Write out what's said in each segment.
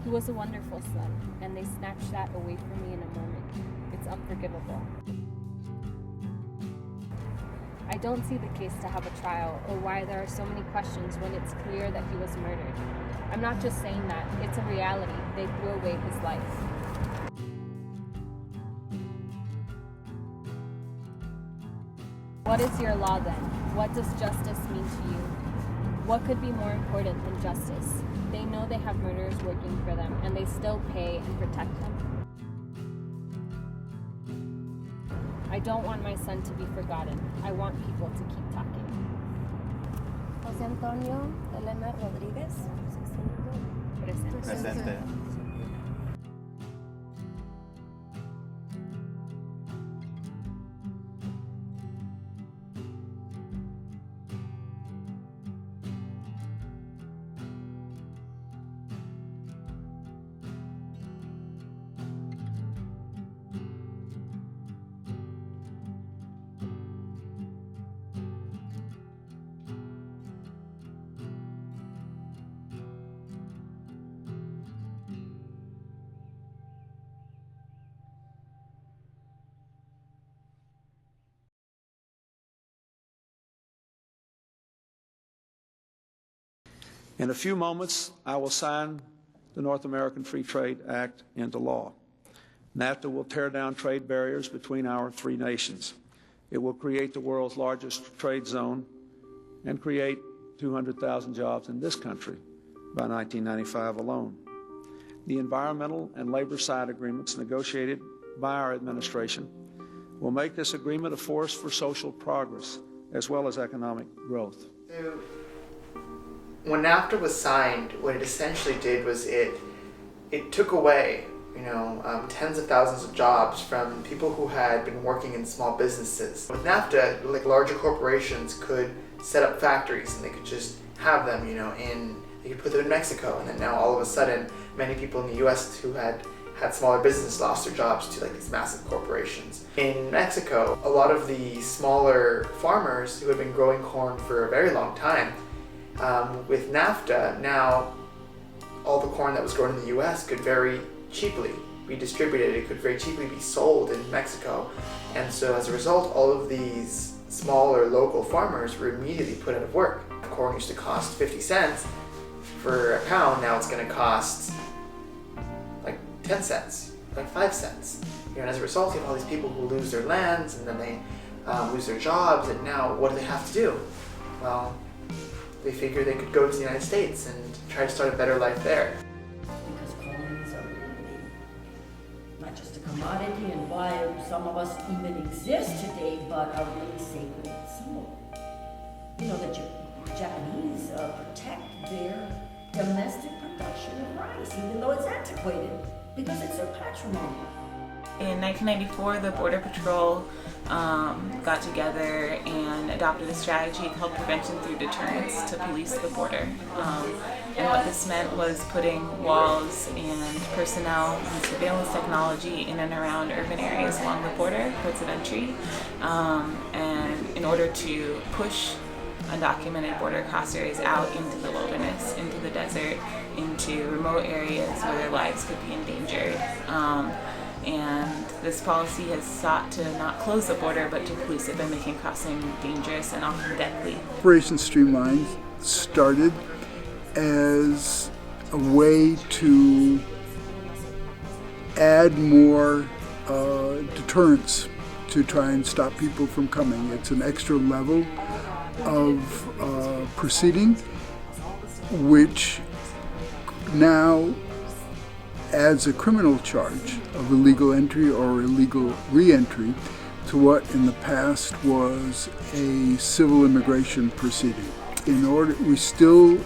He was a wonderful son, and they snatched that away from me in a moment. It's unforgivable. I don't see the case to have a trial, or why there are so many questions when it's clear that he was murdered. I'm not just saying that, it's a reality. They threw away his life. What is your law then? What does justice mean to you? What could be more important than justice? They know they have murderers working for them, and they still pay and protect them. I don't want my son to be forgotten. I want people to keep talking. José Antonio Elena Rodríguez. Presente. In a few moments, I will sign the North American Free Trade Act into law. NAFTA will tear down trade barriers between our three nations. It will create the world's largest trade zone and create 200,000 jobs in this country by 1995 alone. The environmental and labor side agreements negotiated by our administration will make this agreement a force for social progress as well as economic growth. When NAFTA was signed, what it essentially did was it took away, tens of thousands of jobs from people who had been working in small businesses. With NAFTA, like larger corporations could set up factories and they could just have them, they could put them in Mexico, and then now all of a sudden, many people in the U.S. who had smaller businesses lost their jobs to like these massive corporations. In Mexico, a lot of the smaller farmers who had been growing corn for a very long time, with NAFTA, now all the corn that was grown in the U.S. could very cheaply be distributed. It could very cheaply be sold in Mexico. And so as a result, all of these smaller local farmers were immediately put out of work. Corn used to cost 50 cents for a pound. Now it's going to cost like 10 cents, like 5 cents. And as a result, you have all these people who lose their lands, and then they lose their jobs, and now what do they have to do? Well, they figured they could go to the United States and try to start a better life there. Because corn is a really, not just a commodity, and why some of us even exist today, but a really sacred symbol. The Japanese protect their domestic production of rice, even though it's antiquated, because it's their patrimony. In 1994, the Border Patrol got together and adopted a strategy called Prevention Through Deterrence to police the border. And what this meant was putting walls and personnel and surveillance technology in and around urban areas along the border, ports of entry, and in order to push undocumented border crossers out into the wilderness, into the desert, into remote areas where their lives could be endangered. And this policy has sought to not close the border, but to police it by making crossing dangerous and often deadly. Operation Streamline started as a way to add more deterrence to try and stop people from coming. It's an extra level of proceeding, which now adds a criminal charge of illegal entry or illegal re-entry to what in the past was a civil immigration proceeding. We still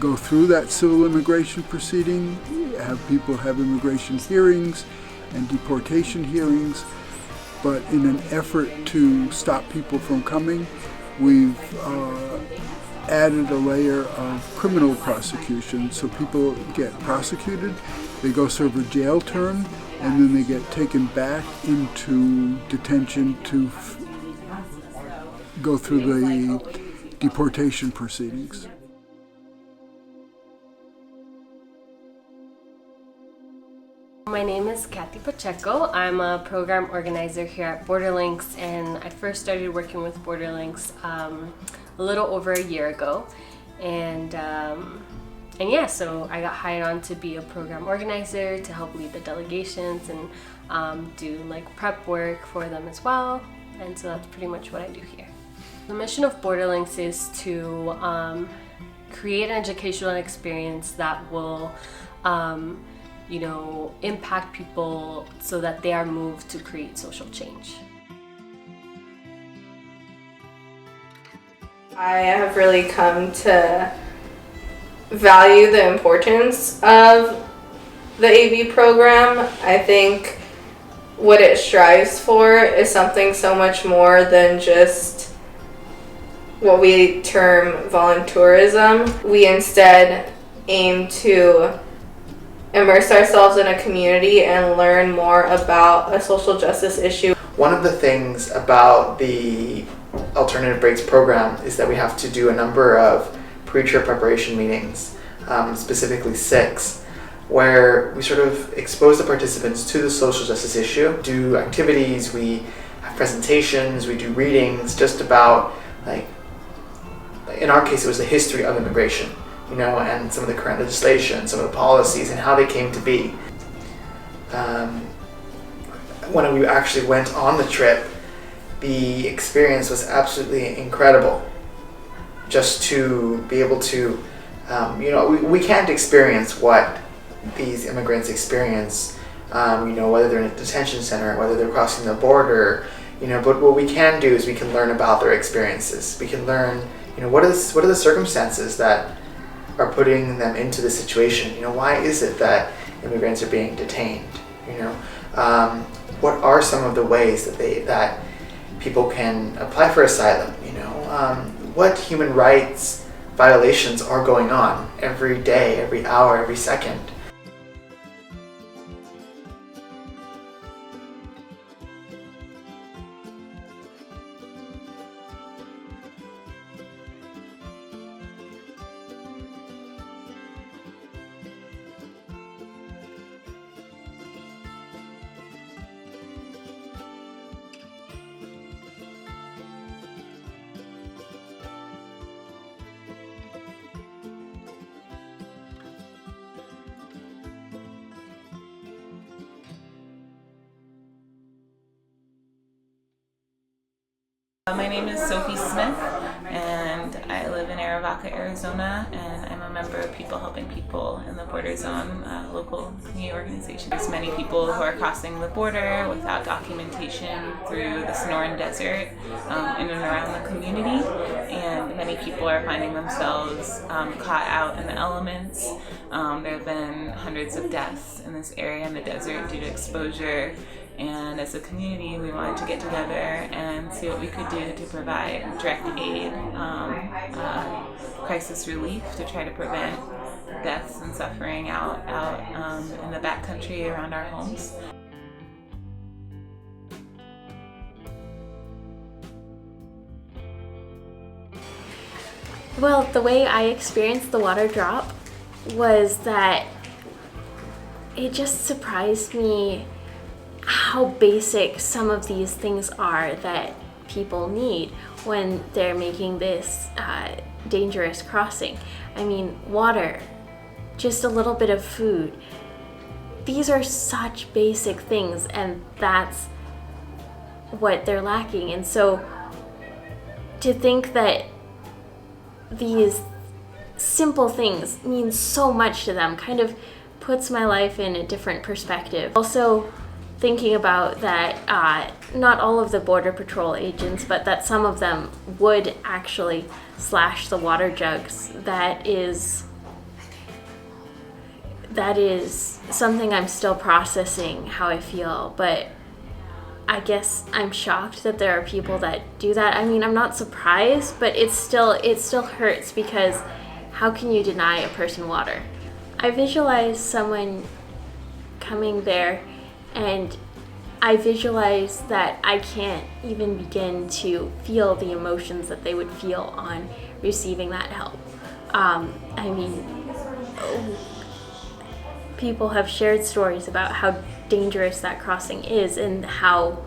go through that civil immigration proceeding, have people have immigration hearings and deportation hearings, but in an effort to stop people from coming, we've added a layer of criminal prosecution, so people get prosecuted, they go serve a jail term, and then they get taken back into detention to go through the deportation proceedings. My name is Kathy Pacheco. I'm a program organizer here at Borderlinks, and I first started working with Borderlinks a little over a year ago. And yeah, so I got hired on to be a program organizer to help lead the delegations and do like prep work for them as well. And so that's pretty much what I do here. The mission of Borderlinks is to create an educational experience that will impact people so that they are moved to create social change. I have really come to value the importance of the AV program. I think what it strives for is something so much more than just what we term volunteerism. We instead aim to immerse ourselves in a community and learn more about a social justice issue. One of the things about the Alternative Breaks program is that we have to do a number of pre-trip preparation meetings, specifically 6, where we sort of expose the participants to the social justice issue, do activities, we have presentations, we do readings just about, like, in our case it was the history of immigration, and some of the current legislation, some of the policies and how they came to be. When we actually went on the trip, the experience was absolutely incredible. Just to be able to, we can't experience what these immigrants experience, whether they're in a detention center, whether they're crossing the border, but what we can do is we can learn about their experiences. We can learn, what are the circumstances that are putting them into this situation? Why is it that immigrants are being detained? What are some of the ways that people can apply for asylum? What human rights violations are going on every day, every hour, every second? My name is Sophie Smith, and I live in Arivaca, Arizona, and I'm a member of People Helping People in the Border Zone, local community organization. There's many people who are crossing the border without documentation through the Sonoran Desert in and around the community, and many people are finding themselves caught out in the elements. There have been hundreds of deaths in this area in the desert due to exposure. And as a community, we wanted to get together and see what we could do to provide direct aid, crisis relief to try to prevent deaths and suffering out in the backcountry around our homes. Well, the way I experienced the water drop was that it just surprised me how basic some of these things are that people need when they're making this dangerous crossing. I mean, water, just a little bit of food. These are such basic things, and that's what they're lacking. And so to think that these simple things mean so much to them kind of puts my life in a different perspective. Also, thinking about that not all of the Border Patrol agents, but that some of them would actually slash the water jugs, that is something I'm still processing how I feel, but I guess I'm shocked that there are people that do that. I mean, I'm not surprised, but it still hurts, because how can you deny a person water? I visualize someone coming there, and I visualize that I can't even begin to feel the emotions that they would feel on receiving that help. I mean, people have shared stories about how dangerous that crossing is, and how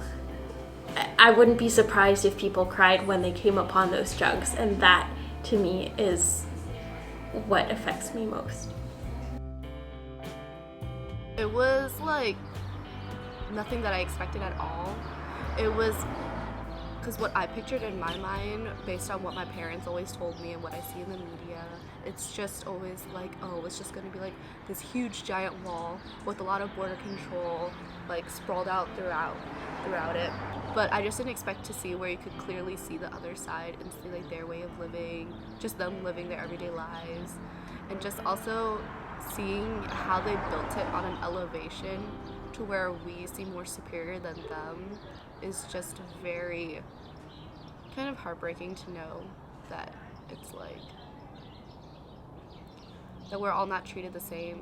I wouldn't be surprised if people cried when they came upon those jugs, and that to me is what affects me most. It was like nothing that I expected at all. It was because what I pictured in my mind, based on what my parents always told me and what I see in the media, it's just always like, oh, it's just going to be like this huge giant wall with a lot of border control like sprawled out throughout it. But I just didn't expect to see where you could clearly see the other side and see like their way of living, just them living their everyday lives, and just also seeing how they built it on an elevation to where we seem more superior than them is just very kind of heartbreaking to know that it's like that we're all not treated the same.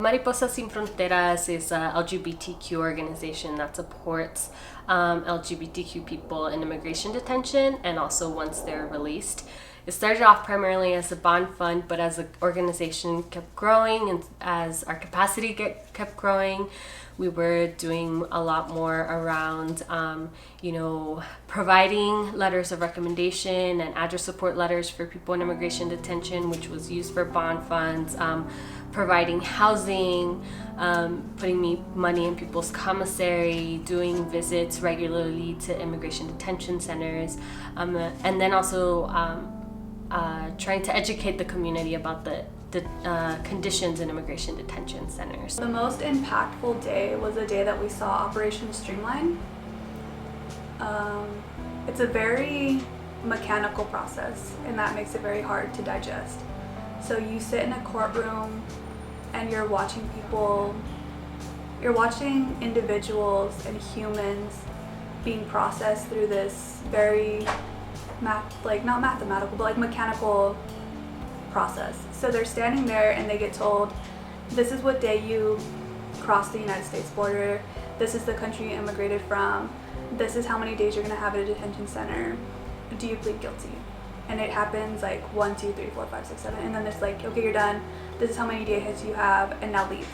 Mariposas Sin Fronteras is a LGBTQ organization that supports LGBTQ people in immigration detention and also once they're released. It started off primarily as a bond fund, but as the organization kept growing and as our capacity kept growing, we were doing a lot more around, providing letters of recommendation and address support letters for people in immigration detention, which was used for bond funds, providing housing, putting money in people's commissary, doing visits regularly to immigration detention centers, and then also trying to educate the community about the conditions in immigration detention centers. The most impactful day was the day that we saw Operation Streamline. It's a very mechanical process, and that makes it very hard to digest. So you sit in a courtroom and you're watching individuals and humans being processed through this very not mathematical, but like mechanical process. So they're standing there and they get told, this is what day you crossed the United States border, this is the country you immigrated from, this is how many days you're gonna have at a detention center, do you plead guilty? And it happens like 1, 2, 3, 4, 5, 6, 7, and then it's like, okay, you're done, this is how many days you have, and now leave.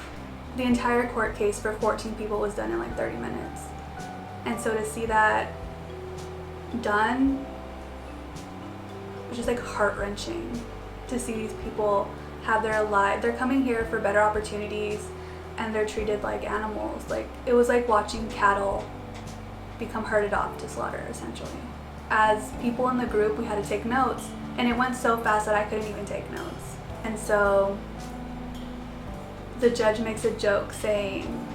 The entire court case for 14 people was done in like 30 minutes. And so to see that done was just like heart-wrenching, to see these people have their lives, they're coming here for better opportunities, and they're treated like animals. Like, it was like watching cattle become herded off to slaughter, essentially. As people in the group, we had to take notes, and it went so fast that I couldn't even take notes. And so the judge makes a joke saying,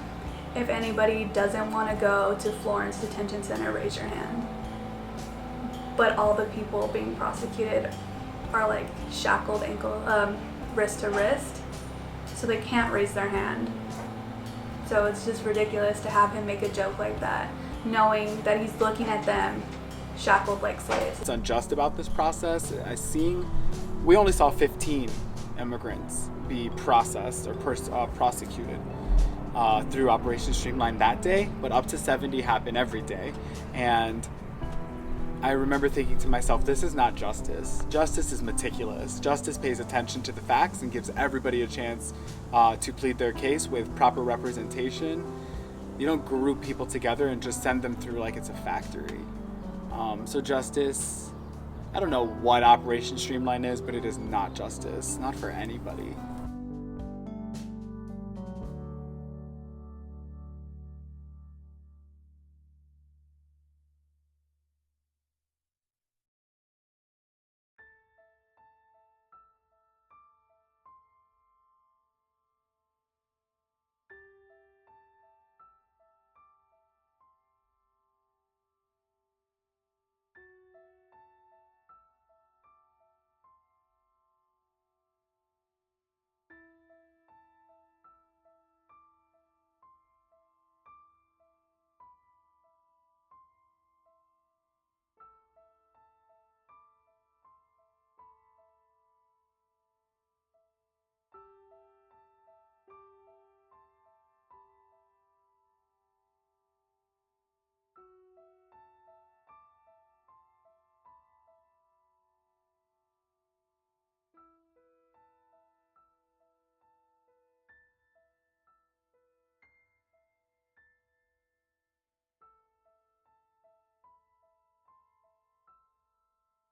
if anybody doesn't want to go to Florence Detention Center, raise your hand. But all the people being prosecuted are like shackled wrist to wrist, so they can't raise their hand. So it's just ridiculous to have him make a joke like that, knowing that he's looking at them shackled like slaves. What's unjust about this process, we only saw 15 immigrants be processed or prosecuted through Operation Streamline that day, but up to 70 happen every day. And I remember thinking to myself, this is not justice. Justice is meticulous. Justice pays attention to the facts and gives everybody a chance to plead their case with proper representation. You don't group people together and just send them through like it's a factory. So justice, I don't know what Operation Streamline is, but it is not justice, not for anybody.